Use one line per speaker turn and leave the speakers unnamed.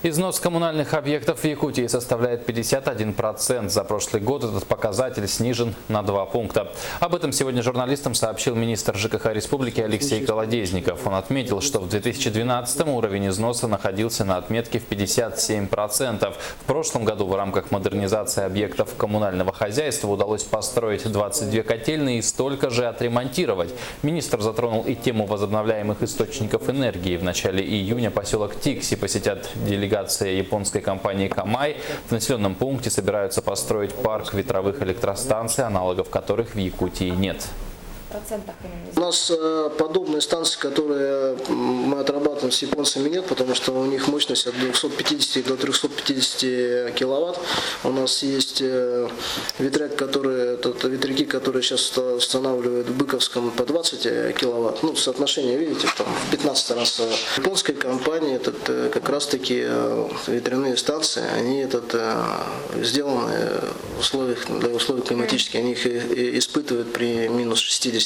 Износ коммунальных объектов в Якутии составляет 51%. За прошлый год этот показатель снижен на 2 пункта. Об этом сегодня журналистам сообщил министр ЖКХ республики Алексей Колодезников. Он отметил, что в 2012 уровень износа находился на отметке в 57%. В прошлом году в рамках модернизации объектов коммунального хозяйства удалось построить 22 котельные и столько же отремонтировать. Министр затронул и тему возобновляемых источников энергии. В начале июня поселок Тикси посетят делегация японской компании Камай. В населенном пункте собираются построить парк ветровых электростанций, аналогов которых в Якутии нет.
У нас подобные станции, которые мы отрабатываем с японцами, нет, потому что у них мощность от 250 до 350 киловатт. У нас есть ветряки, которые сейчас устанавливают в Быковском по 20 киловатт. Ну, соотношение, видите, там в 15 раз. Японская компания, как раз таки ветряные станции, они сделаны для условий климатических, они их испытывают при минус 60.